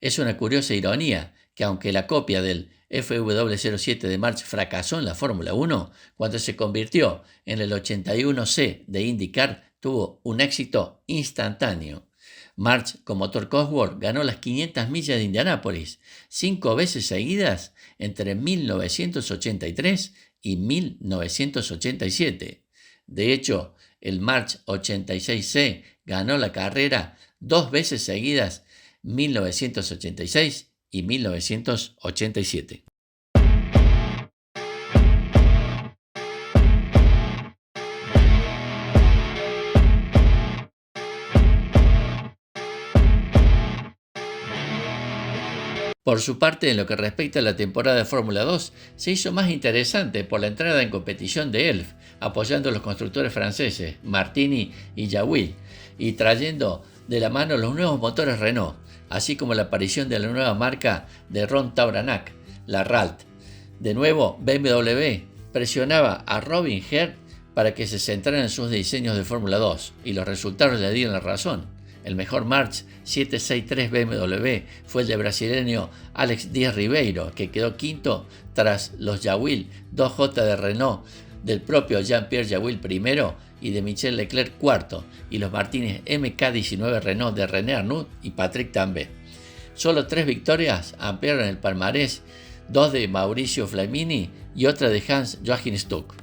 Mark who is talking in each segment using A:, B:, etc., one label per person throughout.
A: Es una curiosa ironía que aunque la copia del FW07 de March fracasó en la Fórmula 1, cuando se convirtió en el 81C de IndyCar tuvo un éxito instantáneo. March con motor Cosworth ganó las 500 millas de Indianápolis 5 veces seguidas entre 1983 y 1987. De hecho, el March 86C ganó la carrera 2 veces seguidas 1986 y 1987. Por su parte, en lo que respecta a la temporada de Fórmula 2, se hizo más interesante por la entrada en competición de Elf, apoyando a los constructores franceses Martini y Jawil, y trayendo de la mano los nuevos motores Renault, así como la aparición de la nueva marca de Ron Tauranak, la RALT. De nuevo, BMW presionaba a Robin Herd para que se centrara en sus diseños de Fórmula 2, y los resultados le dieron la razón. El mejor March 763 BMW fue el de brasileño Alex Dias Ribeiro, que quedó quinto tras los Jawil 2J de Renault del propio Jean-Pierre Jawil primero y de Michel Leclerc cuarto, y los Martínez MK19 Renault de René Arnoux y Patrick Tambay. Solo 3 victorias ampliaron el palmarés, 2 de Mauricio Flamini y otra de Hans-Joachim Stuck.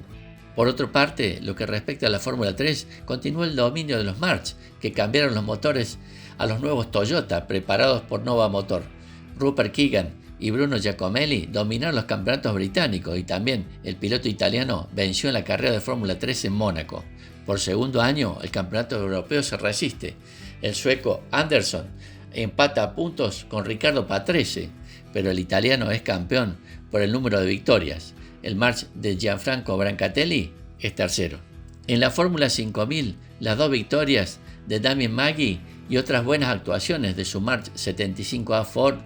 A: Por otra parte, lo que respecta a la Fórmula 3, continuó el dominio de los March, que cambiaron los motores a los nuevos Toyota preparados por Nova Motor. Rupert Keegan y Bruno Giacomelli dominaron los campeonatos británicos y también el piloto italiano venció en la carrera de Fórmula 3 en Mónaco. Por segundo año, el campeonato europeo se resiste. El sueco Anderson empata a puntos con Riccardo Patrese, pero el italiano es campeón por el número de victorias. El March de Gianfranco Brancatelli es tercero. En la Fórmula 5000, las 2 victorias de Damien Maggi y otras buenas actuaciones de su March 75A Ford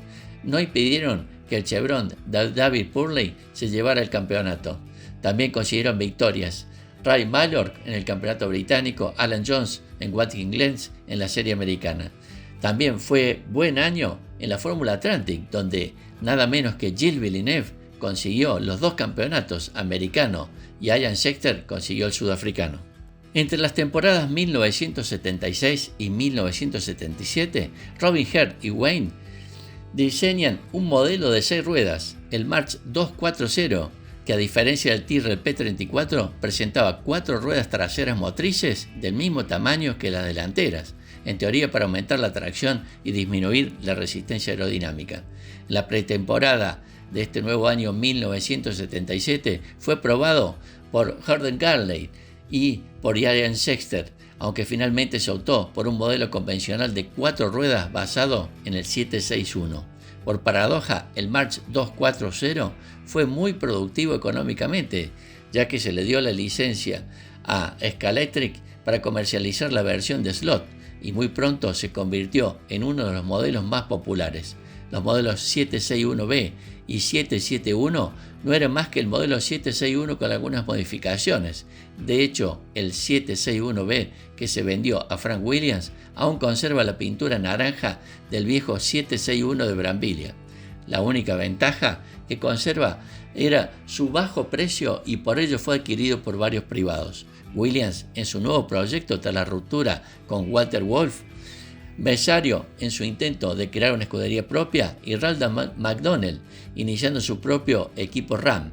A: no impidieron que el Chevron de David Purley se llevara el campeonato. También consiguieron victorias Ray Mallork en el campeonato británico, Alan Jones en Watkins Glen en la serie americana. También fue buen año en la Fórmula Atlantic, donde nada menos que Gilles Villeneuve consiguió los 2 campeonatos americano y Ian Scheckter consiguió el sudafricano. Entre las temporadas 1976 y 1977, Robin Herd y Wayne diseñan un modelo de 6 ruedas, el March 240, que a diferencia del Tyrrell P34 presentaba 4 ruedas traseras motrices del mismo tamaño que las delanteras, en teoría para aumentar la tracción y disminuir la resistencia aerodinámica. La pretemporada de este nuevo año 1977 fue probado por Gordon Garley y por Ian Scheckter, aunque finalmente se optó por un modelo convencional de 4 ruedas basado en el 761. Por paradoja, el March 240 fue muy productivo económicamente, ya que se le dio la licencia a Scalextric para comercializar la versión de slot, y muy pronto se convirtió en uno de los modelos más populares. Los modelos 761B y 771 no eran más que el modelo 761 con algunas modificaciones. De hecho, el 761B que se vendió a Frank Williams aún conserva la pintura naranja del viejo 761 de Brambilla. La única ventaja que conserva era su bajo precio y por ello fue adquirido por varios privados. Williams, en su nuevo proyecto tras la ruptura con Walter Wolf, Bessario en su intento de crear una escudería propia y Ralph McDonnell iniciando su propio equipo RAM,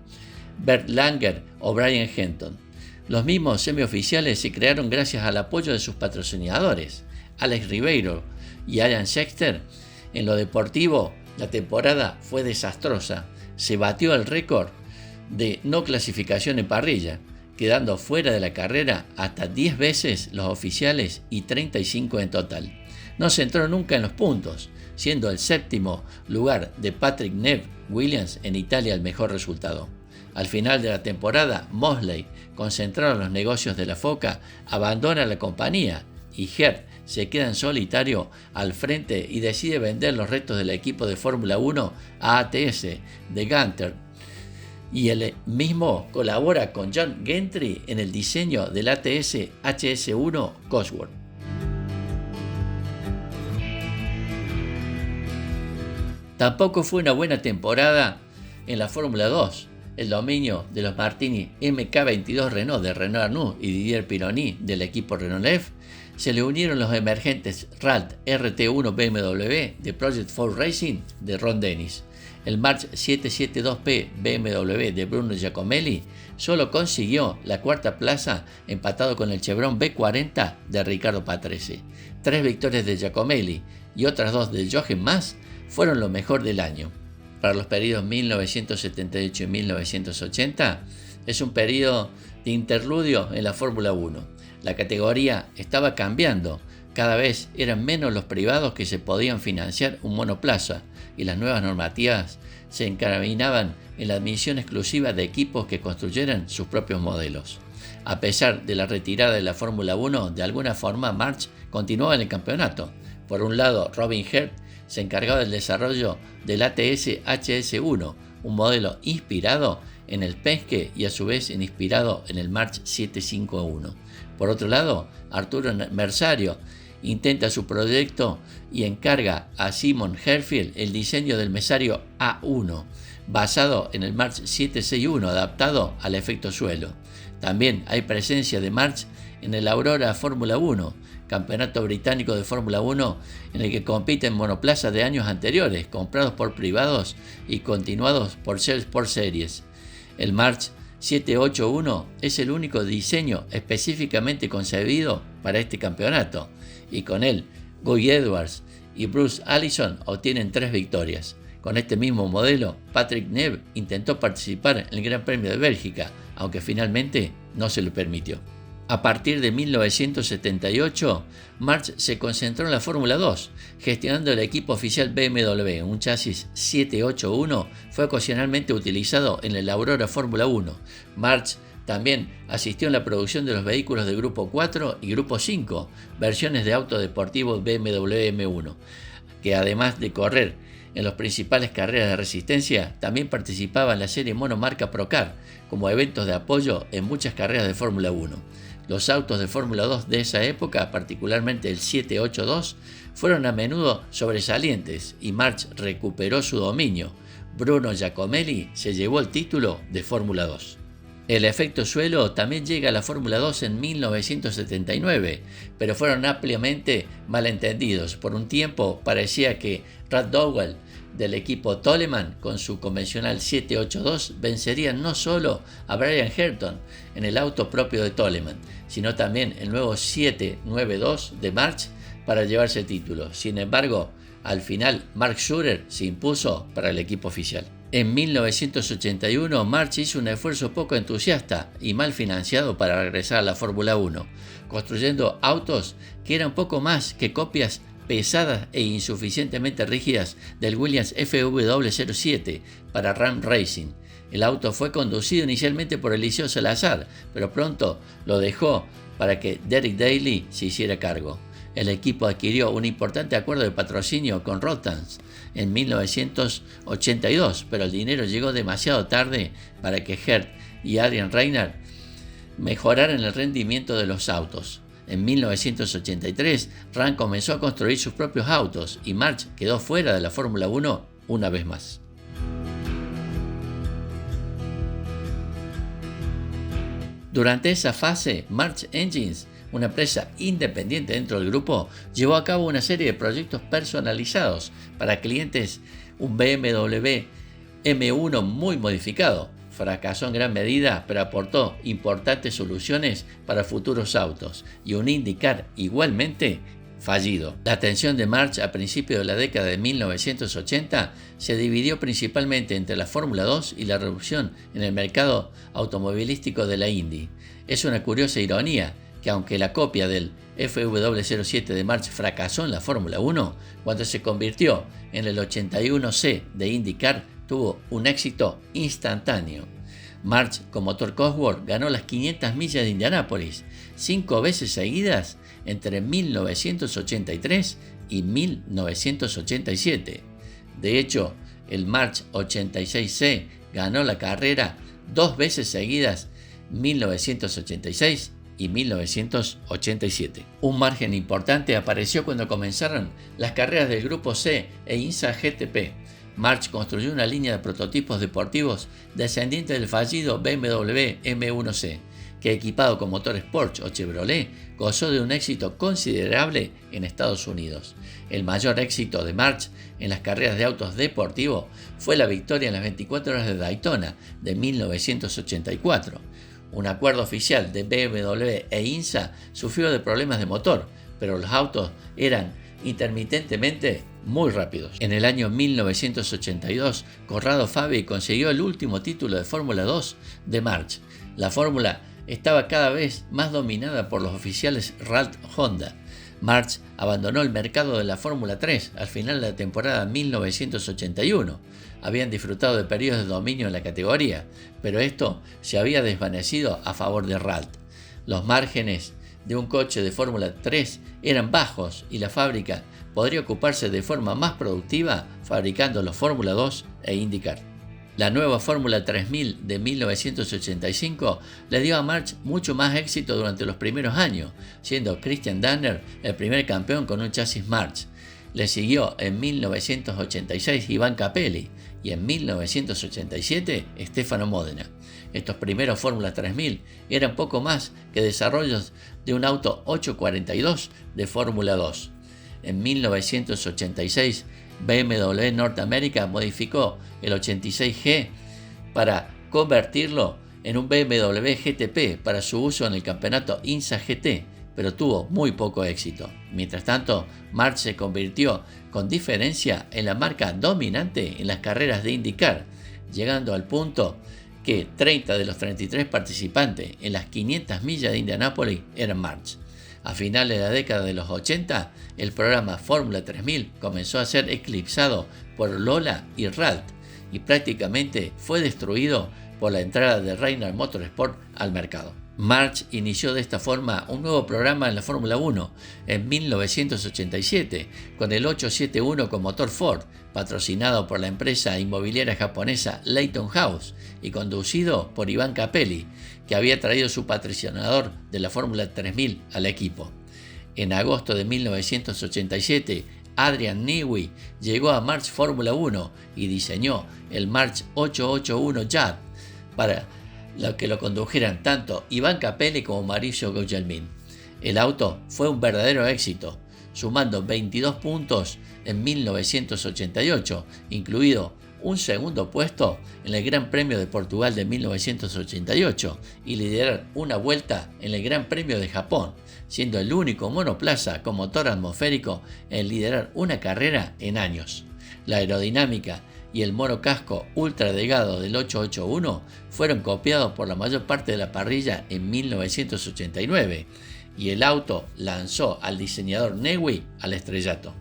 A: Bert Langer o Brian Henton. Los mismos semioficiales se crearon gracias al apoyo de sus patrocinadores, Alex Ribeiro y Alan Scheckter. En lo deportivo, la temporada fue desastrosa. Se batió el récord de no clasificación en parrilla, quedando fuera de la carrera hasta 10 veces los oficiales y 35 en total. No se entró nunca en los puntos, siendo el 7º lugar de Patrick Neve Williams en Italia el mejor resultado. Al final de la temporada, Mosley, concentrado en los negocios de la Foca, abandona la compañía y Herd se queda en solitario al frente y decide vender los restos del equipo de Fórmula 1 a ATS de Gunter. Y él mismo colabora con John Gentry en el diseño del ATS HS1 Cosworth. Tampoco fue una buena temporada en la Fórmula 2. El dominio de los Martini MK22 Renault de Renault Arnoux y Didier Pironi del equipo Renault F, se le unieron los emergentes RALT RT1 BMW de Project 4 Racing de Ron Dennis. El March 772P BMW de Bruno Giacomelli solo consiguió la cuarta plaza empatado con el Chevron B40 de Ricardo Patrese. 3 victorias de Giacomelli y otras 2 de Jochen Mass fueron lo mejor del año. Para los periodos 1978 y 1980 es un periodo de interludio en la Fórmula 1. La categoría estaba cambiando, cada vez eran menos los privados que se podían financiar un monoplaza y las nuevas normativas se encaminaban en la admisión exclusiva de equipos que construyeran sus propios modelos. A pesar de la retirada de la Fórmula 1, de alguna forma March continuaba en el campeonato. Por un lado, Robin Herd se encargaba del desarrollo del ATS HS1, un modelo inspirado en el Penske y a su vez inspirado en el March 751. Por otro lado, Arturo Merzario intenta su proyecto y encarga a Simon Herfield el diseño del Merzario A1, basado en el March 761 adaptado al efecto suelo. También hay presencia de March en el Aurora Fórmula 1, campeonato británico de Fórmula 1 en el que compiten monoplazas de años anteriores, comprados por privados y continuados por Sport Series. El March 781 es el único diseño específicamente concebido para este campeonato, y con él Guy Edwards y Bruce Allison obtienen 3 victorias. Con este mismo modelo, Patrick Neve intentó participar en el Gran Premio de Bélgica, aunque finalmente no se le permitió. A partir de 1978, March se concentró en la Fórmula 2, gestionando el equipo oficial BMW. Un chasis 781 fue ocasionalmente utilizado en el Aurora Fórmula 1. March también asistió en la producción de los vehículos de Grupo 4 y Grupo 5, versiones de auto deportivo BMW M1, que además de correr en las principales carreras de resistencia, también participaba en la serie monomarca Procar, como eventos de apoyo en muchas carreras de Fórmula 1. Los autos de Fórmula 2 de esa época, particularmente el 782, fueron a menudo sobresalientes y March recuperó su dominio. Bruno Giacomelli se llevó el título de Fórmula 2. El efecto suelo también llega a la Fórmula 2 en 1979, pero fueron ampliamente malentendidos. Por un tiempo parecía que Brad Dowell del equipo Toleman con su convencional 782 vencería no solo a Brian Ayrton en el auto propio de Toleman, sino también el nuevo 792 de March para llevarse el título. Sin embargo, al final Mark Schurer se impuso para el equipo oficial. En 1981, March hizo un esfuerzo poco entusiasta y mal financiado para regresar a la Fórmula 1, construyendo autos que eran poco más que copias pesadas e insuficientemente rígidas del Williams FW07 para Ram Racing. El auto fue conducido inicialmente por Eliseo Salazar, pero pronto lo dejó para que Derek Daly se hiciera cargo. El equipo adquirió un importante acuerdo de patrocinio con Rotans en 1982, pero el dinero llegó demasiado tarde para que Herd y Adrian Reinhardt mejoraran el rendimiento de los autos. En 1983, Ram comenzó a construir sus propios autos y March quedó fuera de la Fórmula 1 una vez más. Durante esa fase, March Engines, una empresa independiente dentro del grupo, llevó a cabo una serie de proyectos personalizados para clientes, un BMW M1 muy modificado. Fracasó en gran medida, pero aportó importantes soluciones para futuros autos, y un IndyCar igualmente fallido. La atención de March a principios de la década de 1980 se dividió principalmente entre la Fórmula 2 y la irrupción en el mercado automovilístico de la Indy. Es una curiosa ironía que aunque la copia del FW07 de March fracasó en la Fórmula 1, cuando se convirtió en el 81C de IndyCar tuvo un éxito instantáneo. March con motor Cosworth ganó las 500 millas de Indianápolis 5 veces seguidas entre 1983 y 1987. De hecho, el March 86C ganó la carrera 2 veces seguidas, 1986 y 1987. Un margen importante apareció cuando comenzaron las carreras del Grupo C e INSA GTP. March construyó una línea de prototipos deportivos descendiente del fallido BMW M1C, que equipado con motores Porsche o Chevrolet, gozó de un éxito considerable en Estados Unidos. El mayor éxito de March en las carreras de autos deportivos fue la victoria en las 24 horas de Daytona de 1984. Un acuerdo oficial de BMW e INSA sufrió de problemas de motor, pero los autos eran intermitentemente muy rápidos. En el año 1982, Corrado Fabi consiguió el último título de Fórmula 2 de March. La fórmula estaba cada vez más dominada por los oficiales Ralt Honda. March abandonó el mercado de la Fórmula 3 al final de la temporada 1981. Habían disfrutado de periodos de dominio en la categoría, pero esto se había desvanecido a favor de Ralt. Los márgenes de un coche de Fórmula 3 eran bajos y la fábrica podría ocuparse de forma más productiva fabricando los Fórmula 2 e IndyCar. La nueva Fórmula 3000 de 1985 le dio a March mucho más éxito durante los primeros años, siendo Christian Danner el primer campeón con un chasis March. Le siguió en 1986 Ivan Capelli y en 1987 Stefano Modena. Estos primeros Fórmula 3000 eran poco más que desarrollos de un auto 842 de Fórmula 2. En 1986, BMW Norteamérica modificó el 86G para convertirlo en un BMW GTP para su uso en el campeonato INSA GT, pero tuvo muy poco éxito. Mientras tanto, March se convirtió con diferencia en la marca dominante en las carreras de IndyCar, llegando al punto que 30 de los 33 participantes en las 500 millas de Indianápolis eran March. A finales de la década de los 80, el programa Fórmula 3000 comenzó a ser eclipsado por Lola y Ralt y prácticamente fue destruido por la entrada de Reynard Motorsport al mercado. March inició de esta forma un nuevo programa en la Fórmula 1 en 1987 con el 871 con motor Ford, patrocinado por la empresa inmobiliaria japonesa Leyton House y conducido por Ivan Capelli, que había traído su patrocinador de la Fórmula 3000 al equipo. En agosto de 1987, Adrian Newey llegó a March Fórmula 1 y diseñó el March 881 Jet para que lo condujeran tanto Ivan Capelli como Mauricio Gugelmin. El auto fue un verdadero éxito, sumando 22 puntos en 1988, incluido un segundo puesto en el Gran Premio de Portugal de 1988 y liderar una vuelta en el Gran Premio de Japón, siendo el único monoplaza con motor atmosférico en liderar una carrera en años. La aerodinámica y el monocasco ultra delgado del 881 fueron copiados por la mayor parte de la parrilla en 1989 y el auto lanzó al diseñador Newey al estrellato.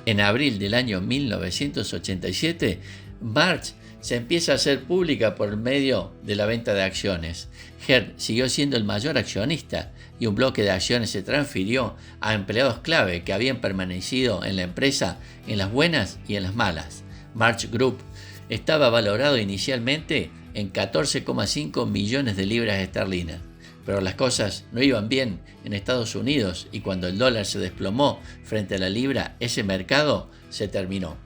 A: En abril del año 1987, March se empieza a hacer pública por medio de la venta de acciones. Hertz siguió siendo el mayor accionista y un bloque de acciones se transfirió a empleados clave que habían permanecido en la empresa en las buenas y en las malas. March Group estaba valorado inicialmente en 14,5 millones de libras esterlinas. Pero las cosas no iban bien en Estados Unidos y cuando el dólar se desplomó frente a la libra, ese mercado se terminó.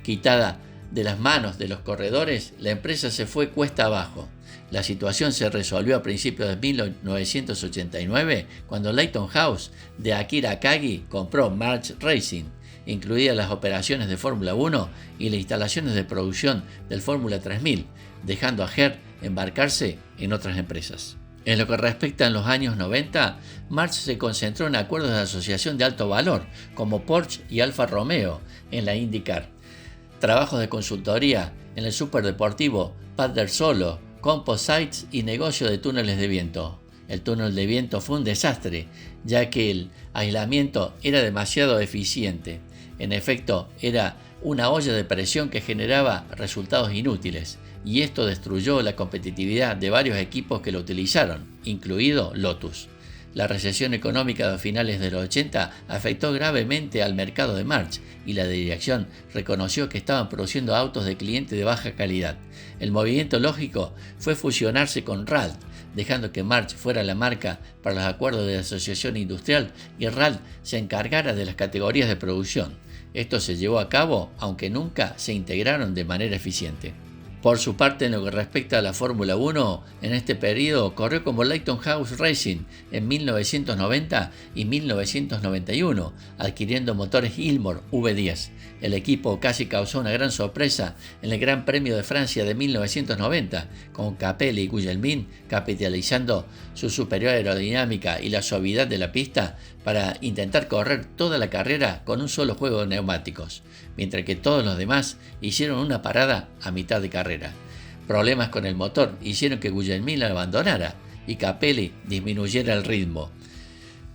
A: Quitada de las manos de los corredores, la empresa se fue cuesta abajo. La situación se resolvió a principios de 1989 cuando Leyton House de Akira Akagi compró March Racing, incluidas las operaciones de Fórmula 1 y las instalaciones de producción del Fórmula 3000, dejando a Hertz embarcarse en otras empresas. En lo que respecta a los años 90, March se concentró en acuerdos de asociación de alto valor, como Porsche y Alfa Romeo en la IndyCar, trabajos de consultoría en el superdeportivo Padre Solo, composites y negocio de túneles de viento. El túnel de viento fue un desastre, ya que el aislamiento era demasiado eficiente. En efecto, era una olla de presión que generaba resultados inútiles, y esto destruyó la competitividad de varios equipos que lo utilizaron, incluido Lotus. La recesión económica de finales de los 80 afectó gravemente al mercado de March y la dirección reconoció que estaban produciendo autos de cliente de baja calidad. El movimiento lógico fue fusionarse con Ralt dejando que March fuera la marca para los acuerdos de asociación industrial y Ralt se encargara de las categorías de producción. Esto se llevó a cabo, aunque nunca se integraron de manera eficiente. Por su parte, en lo que respecta a la Fórmula 1, en este periodo corrió como Leyton House Racing en 1990 y 1991, adquiriendo motores Ilmor V10. El equipo casi causó una gran sorpresa en el Gran Premio de Francia de 1990, con Capelli y Gugelmin capitalizando su superior aerodinámica y la suavidad de la pista para intentar correr toda la carrera con un solo juego de neumáticos, mientras que todos los demás hicieron una parada a mitad de carrera. Problemas con el motor hicieron que Gugelmin la abandonara y Capelli disminuyera el ritmo,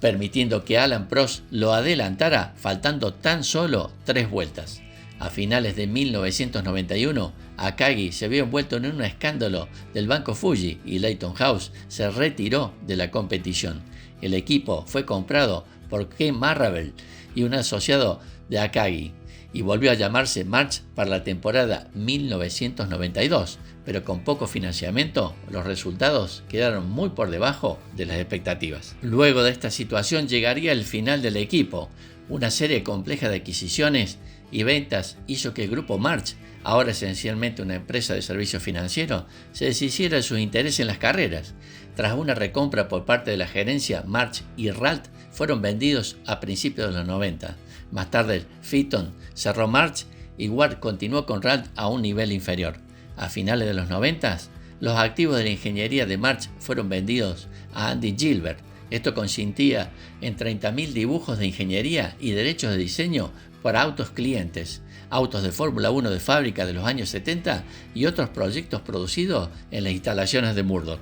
A: permitiendo que Alain Prost lo adelantara faltando tan solo 3 vueltas. A finales de 1991, Akagi se vio envuelto en un escándalo del Banco Fuji y Leyton House se retiró de la competición. El equipo fue comprado por Ken Marrable y un asociado de Akagi, y volvió a llamarse March para la temporada 1992, pero con poco financiamiento, los resultados quedaron muy por debajo de las expectativas. Luego de esta situación llegaría el final del equipo. Una serie compleja de adquisiciones y ventas hizo que el grupo March, ahora esencialmente una empresa de servicios financieros, se deshiciera de sus intereses en las carreras. Tras una recompra por parte de la gerencia, March y Ralt fueron vendidos a principios de los 90. Más tarde, Phaeton cerró March y Ward continuó con Ralt a un nivel inferior. A finales de los 90, los activos de la ingeniería de March fueron vendidos a Andy Gilbert. Esto consistía en 30.000 dibujos de ingeniería y derechos de diseño para autos clientes, autos de Fórmula 1 de fábrica de los años 70 y otros proyectos producidos en las instalaciones de Murdoch.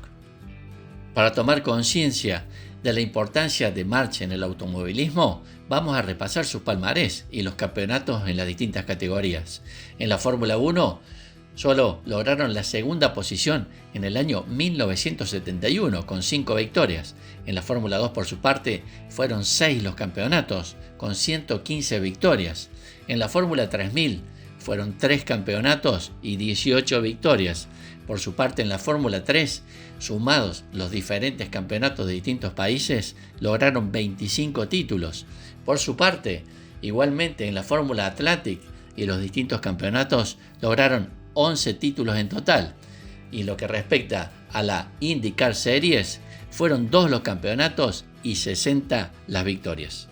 A: Para tomar conciencia de la importancia de March en el automovilismo, vamos a repasar su palmarés y los campeonatos en las distintas categorías. En la Fórmula 1, solo lograron la segunda posición en el año 1971 con 5 victorias. En la Fórmula 2, por su parte, fueron 6 los campeonatos con 115 victorias. En la Fórmula 3000 fueron 3 campeonatos y 18 victorias. Por su parte, en la Fórmula 3, sumados los diferentes campeonatos de distintos países, lograron 25 títulos. Por su parte, igualmente en la Fórmula Atlantic y los distintos campeonatos, lograron 11 títulos en total. Y lo que respecta a la IndyCar Series, fueron 2 los campeonatos y 60 las victorias.